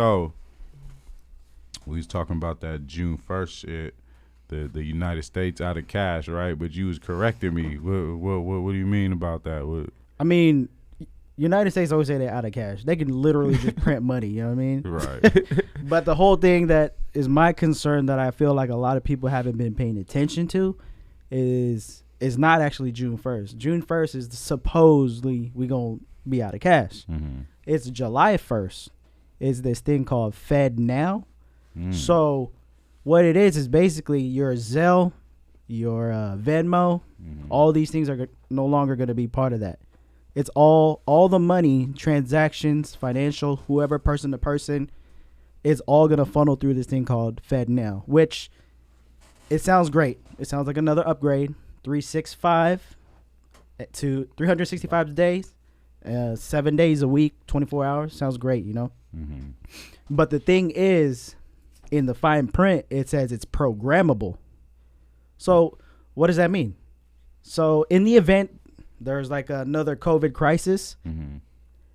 So we was talking about that June 1st shit, the United States out of cash, right? But you was correcting me. What do you mean about that? I mean, United States always say they're out of cash. They can literally just print money. You know what I mean? Right. But the whole thing that is my concern that I feel like a lot of people haven't been paying attention to is not actually June 1st. June 1st is supposedly we gonna be out of cash. Mm-hmm. It's July 1st. Is this thing called Fed Now. So what it is basically your Zelle, your Venmo, all these things are no longer going to be part of that. It's all the money, transactions, financial, whoever, person to person, it's all going to funnel through this thing called Fed Now, which it sounds great. It sounds like another upgrade, 365 to 365 days, 7 days a week, 24 hours. Sounds great, you know? Mm-hmm. But the thing is, in the fine print, it says it's programmable. So what does that mean? So in the event there's like another COVID crisis,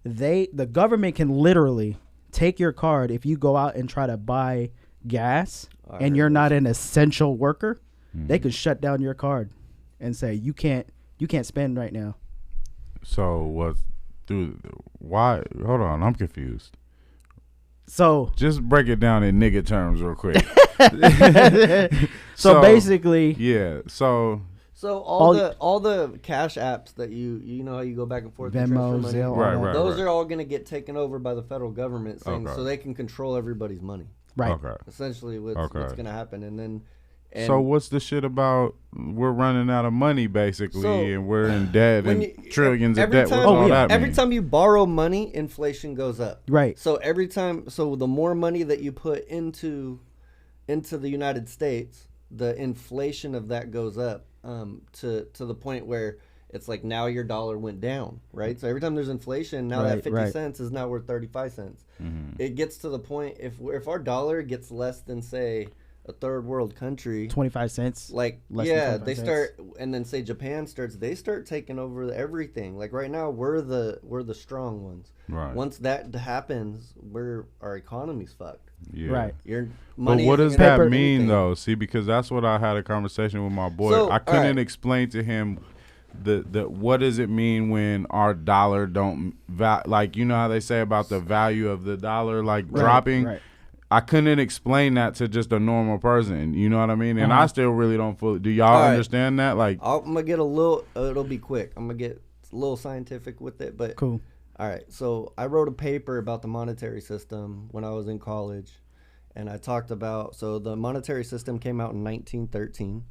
the government can literally take your card if you go out and try to buy gas and you're not an essential worker. They could shut down your card and say you can't spend right now. So why? Hold on, I'm confused. So just break it down in nigga terms real quick. so basically, yeah. So all the cash apps that you know how you go back and forth, Venmo, Zelle, right. Those are all going to get taken over by the federal government, saying so they can control everybody's money. Right. Okay. Essentially, what's going to happen, and then. So what's the shit about we're running out of money basically, and we're in debt and trillions of debt? Every time you borrow money, inflation goes up. Right. So the more money that you put into the United States, the inflation of that goes up to the point where it's like now your dollar went down, right? So every time there's inflation, now that 50 cents is now worth 35 cents. It gets to the point if our dollar gets less than, say, a third world country, 25 cents, like they start, and then say Japan they start taking over everything. Like right now we're the strong ones. Right. Once that happens, our economy's fucked. Yeah. Right. But what does that mean though? See, because that's what I had a conversation with my boy. So, I couldn't explain to him the what does it mean when our dollar don't like, you know how they say about the value of the dollar dropping. Right. I couldn't explain that to just a normal person. You know what I mean? And I still really don't fully. Do y'all understand that? Like, I'm gonna get a little. It'll be quick. I'm gonna get a little scientific with it, but cool. All right. So I wrote a paper about the monetary system when I was in college, and I talked about the monetary system came out in 1913.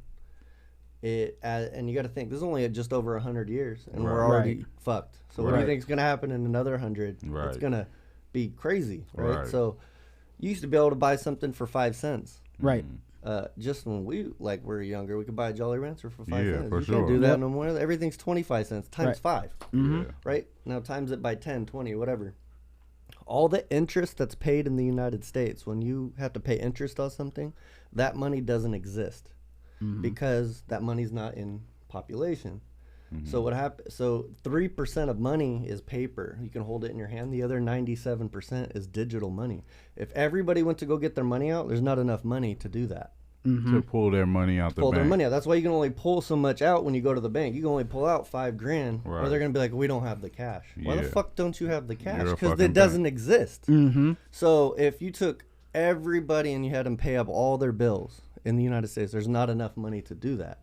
And you got to think this is only just over 100 years, and we're already fucked. So what do you think is gonna happen in another 100? Right. It's gonna be crazy, right? So. You used to be able to buy something for 5 cents. Right. Just when we were younger, we could buy a Jolly Rancher for 5 cents. For you sure. Can't do that no more. Everything's 25 cents times 5. Yeah. Right? Now times it by 10, 20, whatever. All the interest that's paid in the United States, when you have to pay interest on something, that money doesn't exist because that money's not in population. So what happens? So 3% of money is paper. You can hold it in your hand. The other 97% is digital money. If everybody went to go get their money out, there's not enough money to do that. To pull their money out the bank. Their money out. That's why you can only pull so much out when you go to the bank. You can only pull out $5,000, or they're gonna be like, "We don't have the cash." Why the fuck don't you have the cash? Because it doesn't exist. So if you took everybody and you had them pay up all their bills in the United States, there's not enough money to do that.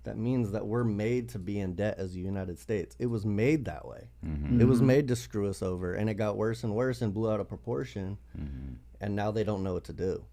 That means that we're made to be in debt as the United States. It was made that way. It was made to screw us over, and it got worse and worse and blew out of proportion. And now they don't know what to do.